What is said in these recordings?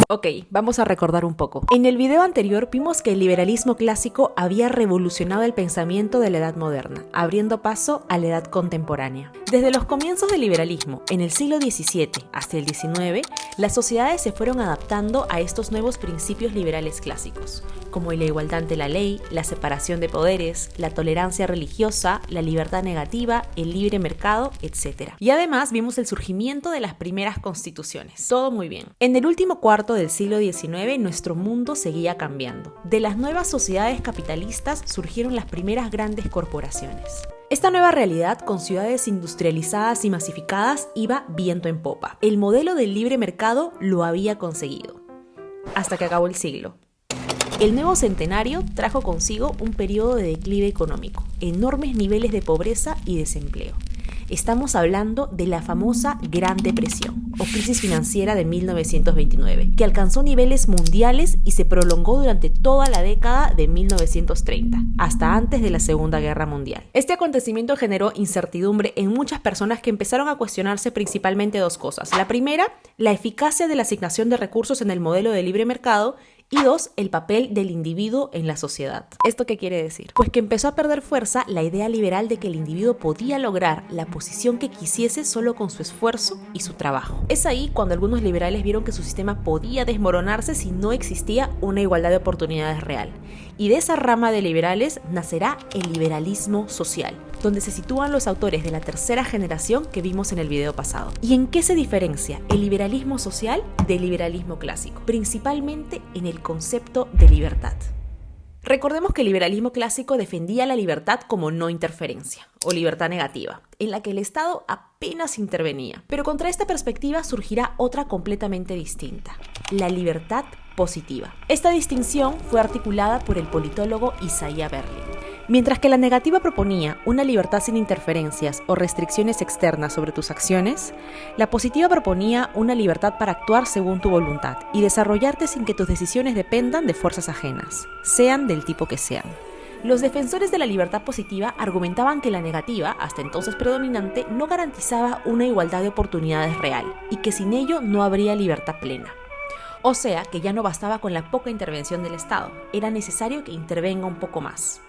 Ok, vamos a recordar un poco. En el video anterior vimos que el liberalismo clásico había revolucionado el pensamiento de la edad moderna, abriendo paso a la edad contemporánea. Desde los comienzos del liberalismo, en el siglo XVII hasta el XIX, las sociedades se fueron adaptando a estos nuevos principios liberales clásicos, como la igualdad ante la ley, la separación de poderes, la tolerancia religiosa, la libertad negativa, el libre mercado, etc. Y además vimos el surgimiento de las primeras constituciones. Todo muy bien. En el último cuarto del siglo XIX, nuestro mundo seguía cambiando. De las nuevas sociedades capitalistas surgieron las primeras grandes corporaciones. Esta nueva realidad, con ciudades industrializadas y masificadas, iba viento en popa. El modelo del libre mercado lo había conseguido. Hasta que acabó el siglo. El nuevo centenario trajo consigo un periodo de declive económico, enormes niveles de pobreza y desempleo. Estamos hablando de la famosa Gran Depresión o crisis financiera de 1929, que alcanzó niveles mundiales y se prolongó durante toda la década de 1930, hasta antes de la Segunda Guerra Mundial. Este acontecimiento generó incertidumbre en muchas personas que empezaron a cuestionarse principalmente dos cosas. La primera, la eficacia de la asignación de recursos en el modelo de libre mercado, y dos, el papel del individuo en la sociedad. ¿Esto qué quiere decir? Pues que empezó a perder fuerza la idea liberal de que el individuo podía lograr la posición que quisiese solo con su esfuerzo y su trabajo. Es ahí cuando algunos liberales vieron que su sistema podía desmoronarse si no existía una igualdad de oportunidades real. Y de esa rama de liberales nacerá el liberalismo social, donde se sitúan los autores de la tercera generación que vimos en el video pasado. ¿Y en qué se diferencia el liberalismo social del liberalismo clásico? Principalmente en el concepto de libertad. Recordemos que el liberalismo clásico defendía la libertad como no interferencia, o libertad negativa, en la que el Estado apenas intervenía. Pero contra esta perspectiva surgirá otra completamente distinta, la libertad positiva. Esta distinción fue articulada por el politólogo Isaiah Berlin. Mientras que la negativa proponía una libertad sin interferencias o restricciones externas sobre tus acciones, la positiva proponía una libertad para actuar según tu voluntad y desarrollarte sin que tus decisiones dependan de fuerzas ajenas, sean del tipo que sean. Los defensores de la libertad positiva argumentaban que la negativa, hasta entonces predominante, no garantizaba una igualdad de oportunidades real y que sin ello no habría libertad plena. O sea, que ya no bastaba con la poca intervención del Estado, era necesario que intervenga un poco más.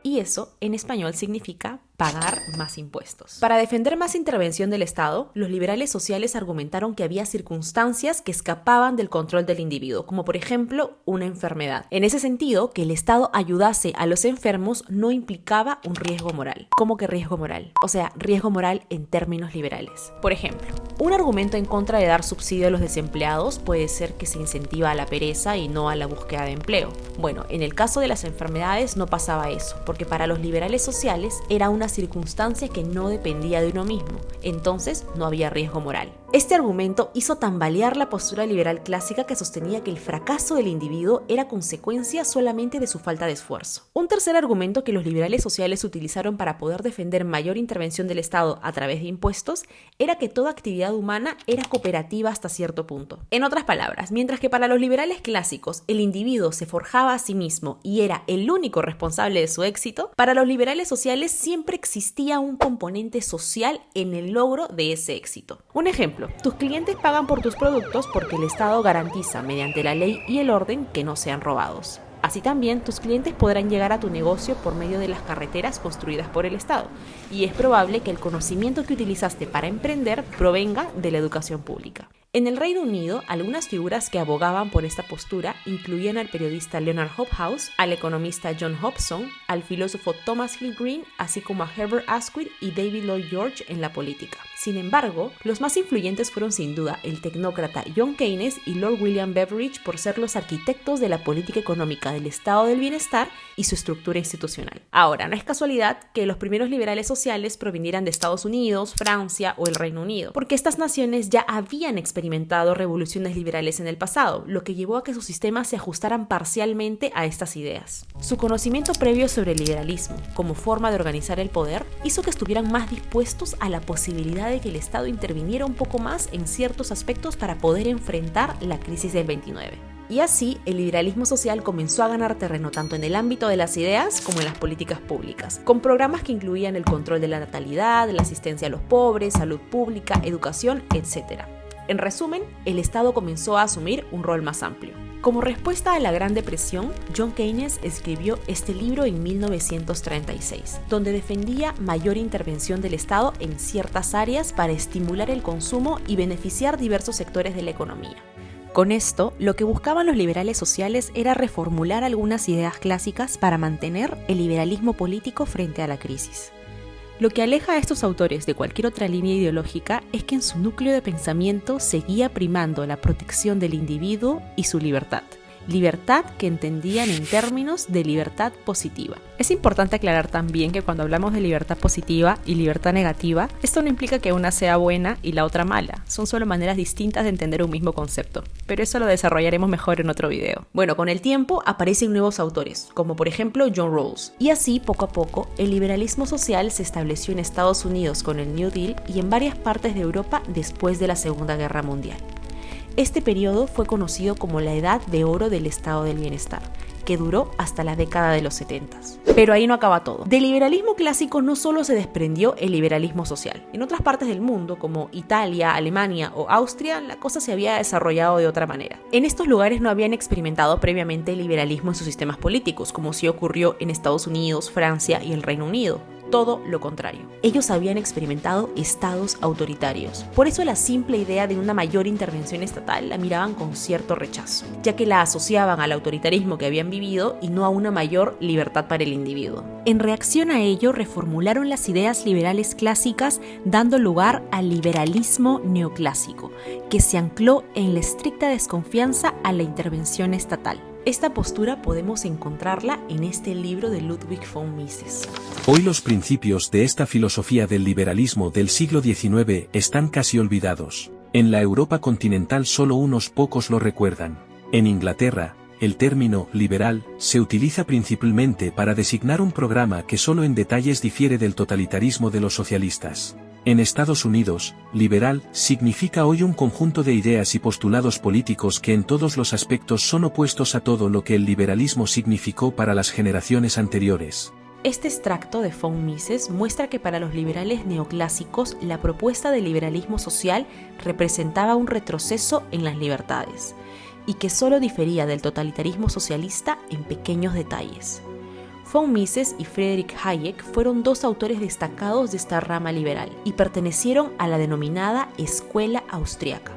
Y eso, en español, significa pagar más impuestos. Para defender más intervención del Estado, los liberales sociales argumentaron que había circunstancias que escapaban del control del individuo, como por ejemplo una enfermedad. En ese sentido, que el Estado ayudase a los enfermos no implicaba un riesgo moral. ¿Cómo que riesgo moral? O sea, riesgo moral en términos liberales. Por ejemplo, un argumento en contra de dar subsidio a los desempleados puede ser que se incentiva a la pereza y no a la búsqueda de empleo. Bueno, en el caso de las enfermedades no pasaba eso, porque para los liberales sociales era una circunstancia que no dependía de uno mismo, entonces no había riesgo moral. Este argumento hizo tambalear la postura liberal clásica que sostenía que el fracaso del individuo era consecuencia solamente de su falta de esfuerzo. Un tercer argumento que los liberales sociales utilizaron para poder defender mayor intervención del Estado a través de impuestos era que toda actividad humana era cooperativa hasta cierto punto. En otras palabras, mientras que para los liberales clásicos el individuo se forjaba a sí mismo y era el único responsable de su éxito, para los liberales sociales siempre existía un componente social en el logro de ese éxito. Un ejemplo, tus clientes pagan por tus productos porque el Estado garantiza mediante la ley y el orden que no sean robados. Así también, tus clientes podrán llegar a tu negocio por medio de las carreteras construidas por el Estado, y es probable que el conocimiento que utilizaste para emprender provenga de la educación pública. En el Reino Unido, algunas figuras que abogaban por esta postura incluían al periodista Leonard Hobhouse, al economista John Hobson, al filósofo Thomas Hill Green, así como a Herbert Asquith y David Lloyd George en la política. Sin embargo, los más influyentes fueron sin duda el tecnócrata John Keynes y Lord William Beveridge por ser los arquitectos de la política económica del estado del bienestar y su estructura institucional. Ahora, no es casualidad que los primeros liberales sociales provinieran de Estados Unidos, Francia o el Reino Unido, porque estas naciones ya habían experimentado revoluciones liberales en el pasado, lo que llevó a que sus sistemas se ajustaran parcialmente a estas ideas. Su conocimiento previo sobre el liberalismo, como forma de organizar el poder, hizo que estuvieran más dispuestos a la posibilidad de que el Estado interviniera un poco más en ciertos aspectos para poder enfrentar la crisis del 29. Y así, el liberalismo social comenzó a ganar terreno tanto en el ámbito de las ideas como en las políticas públicas, con programas que incluían el control de la natalidad, la asistencia a los pobres, salud pública, educación, etc. En resumen, el Estado comenzó a asumir un rol más amplio. Como respuesta a la Gran Depresión, John Keynes escribió este libro en 1936, donde defendía mayor intervención del Estado en ciertas áreas para estimular el consumo y beneficiar diversos sectores de la economía. Con esto, lo que buscaban los liberales sociales era reformular algunas ideas clásicas para mantener el liberalismo político frente a la crisis. Lo que aleja a estos autores de cualquier otra línea ideológica es que en su núcleo de pensamiento seguía primando la protección del individuo y su libertad. Libertad que entendían en términos de libertad positiva. Es importante aclarar también que cuando hablamos de libertad positiva y libertad negativa, esto no implica que una sea buena y la otra mala. Son solo maneras distintas de entender un mismo concepto. Pero eso lo desarrollaremos mejor en otro video. Bueno, con el tiempo aparecen nuevos autores, como por ejemplo John Rawls. Y así, poco a poco, el liberalismo social se estableció en Estados Unidos con el New Deal y en varias partes de Europa después de la Segunda Guerra Mundial. Este periodo fue conocido como la Edad de Oro del Estado del Bienestar, que duró hasta la década de los 70. Pero ahí no acaba todo. Del liberalismo clásico no solo se desprendió el liberalismo social. En otras partes del mundo, como Italia, Alemania o Austria, la cosa se había desarrollado de otra manera. En estos lugares no habían experimentado previamente el liberalismo en sus sistemas políticos, como sí ocurrió en Estados Unidos, Francia y el Reino Unido. Todo lo contrario. Ellos habían experimentado estados autoritarios. Por eso la simple idea de una mayor intervención estatal la miraban con cierto rechazo, ya que la asociaban al autoritarismo que habían vivido y no a una mayor libertad para el individuo. En reacción a ello, reformularon las ideas liberales clásicas, dando lugar al liberalismo neoclásico, que se ancló en la estricta desconfianza a la intervención estatal. Esta postura podemos encontrarla en este libro de Ludwig von Mises. Hoy los principios de esta filosofía del liberalismo del siglo XIX están casi olvidados. En la Europa continental solo unos pocos lo recuerdan. En Inglaterra, el término liberal se utiliza principalmente para designar un programa que solo en detalles difiere del totalitarismo de los socialistas. En Estados Unidos, liberal significa hoy un conjunto de ideas y postulados políticos que en todos los aspectos son opuestos a todo lo que el liberalismo significó para las generaciones anteriores. Este extracto de von Mises muestra que para los liberales neoclásicos la propuesta del liberalismo social representaba un retroceso en las libertades y que solo difería del totalitarismo socialista en pequeños detalles. Von Mises y Friedrich Hayek fueron dos autores destacados de esta rama liberal y pertenecieron a la denominada Escuela Austriaca.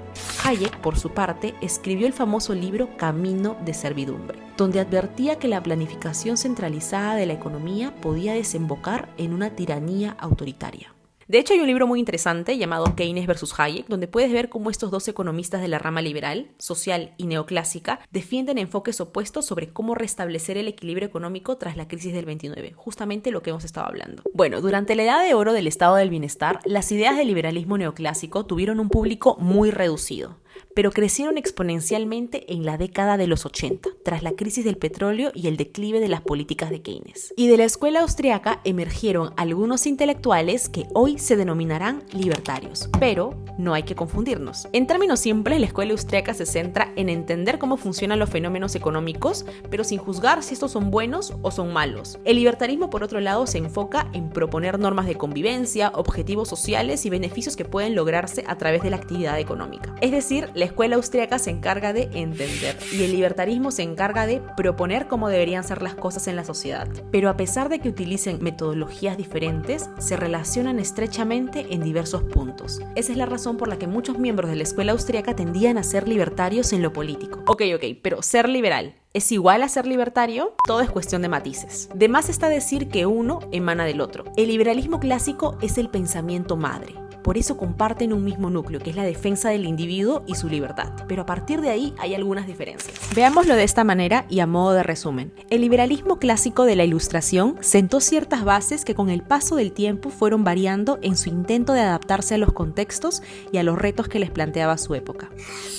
Hayek, por su parte, escribió el famoso libro Camino de Servidumbre, donde advertía que la planificación centralizada de la economía podía desembocar en una tiranía autoritaria. De hecho, hay un libro muy interesante llamado Keynes versus Hayek, donde puedes ver cómo estos dos economistas de la rama liberal, social y neoclásica defienden enfoques opuestos sobre cómo restablecer el equilibrio económico tras la crisis del 29, justamente lo que hemos estado hablando. Bueno, durante la Edad de Oro del Estado del Bienestar, las ideas del liberalismo neoclásico tuvieron un público muy reducido, pero crecieron exponencialmente en la década de los 80, tras la crisis del petróleo y el declive de las políticas de Keynes. Y de la escuela austriaca emergieron algunos intelectuales que hoy se denominarán libertarios, pero no hay que confundirnos. En términos simples, la escuela austriaca se centra en entender cómo funcionan los fenómenos económicos, pero sin juzgar si estos son buenos o son malos. El libertarismo, por otro lado, se enfoca en proponer normas de convivencia, objetivos sociales y beneficios que pueden lograrse a través de la actividad económica. Es decir, la escuela austriaca se encarga de entender y el libertarismo se encarga de proponer cómo deberían ser las cosas en la sociedad. Pero a pesar de que utilicen metodologías diferentes, se relacionan estrechamente en diversos puntos. Esa es la razón por la que muchos miembros de la escuela austriaca tendían a ser libertarios en lo político. Ok, pero ser liberal ¿es igual a ser libertario? Todo es cuestión de matices. De más está decir que uno emana del otro. El liberalismo clásico es el pensamiento madre. Por eso comparten un mismo núcleo, que es la defensa del individuo y su libertad. Pero a partir de ahí hay algunas diferencias. Veámoslo de esta manera y a modo de resumen. El liberalismo clásico de la Ilustración sentó ciertas bases que con el paso del tiempo fueron variando en su intento de adaptarse a los contextos y a los retos que les planteaba su época.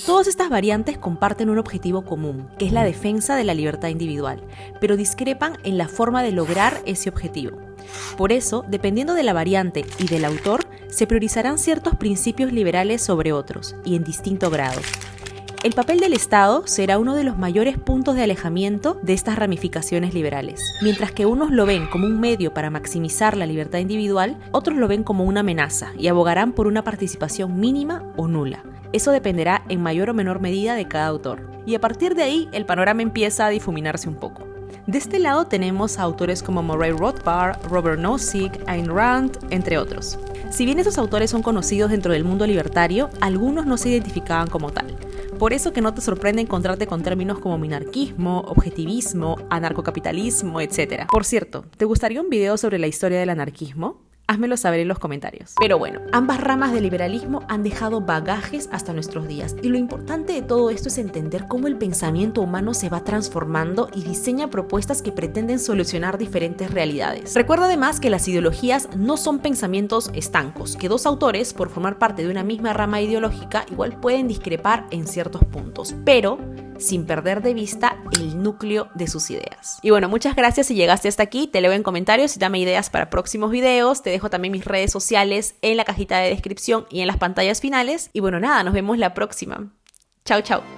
Todas estas variantes comparten un objetivo común, que es la defensa de la libertad individual, pero discrepan en la forma de lograr ese objetivo. Por eso, dependiendo de la variante y del autor, se priorizarán ciertos principios liberales sobre otros, y en distinto grado. El papel del Estado será uno de los mayores puntos de alejamiento de estas ramificaciones liberales. Mientras que unos lo ven como un medio para maximizar la libertad individual, otros lo ven como una amenaza y abogarán por una participación mínima o nula. Eso dependerá en mayor o menor medida de cada autor. Y a partir de ahí, el panorama empieza a difuminarse un poco. De este lado tenemos a autores como Murray Rothbard, Robert Nozick, Ayn Rand, entre otros. Si bien estos autores son conocidos dentro del mundo libertario, algunos no se identificaban como tal. Por eso que no te sorprende encontrarte con términos como minarquismo, objetivismo, anarcocapitalismo, etc. Por cierto, ¿te gustaría un video sobre la historia del anarquismo? Házmelo saber en los comentarios. Pero bueno, ambas ramas del liberalismo han dejado bagajes hasta nuestros días. Y lo importante de todo esto es entender cómo el pensamiento humano se va transformando y diseña propuestas que pretenden solucionar diferentes realidades. Recuerda además que las ideologías no son pensamientos estancos, que dos autores, por formar parte de una misma rama ideológica, igual pueden discrepar en ciertos puntos, pero sin perder de vista el núcleo de sus ideas. Y bueno, muchas gracias si llegaste hasta aquí. Te leo en comentarios y dame ideas para próximos videos. Te dejo también mis redes sociales en la cajita de descripción y en las pantallas finales. Y bueno, nada, nos vemos la próxima. Chao, chao.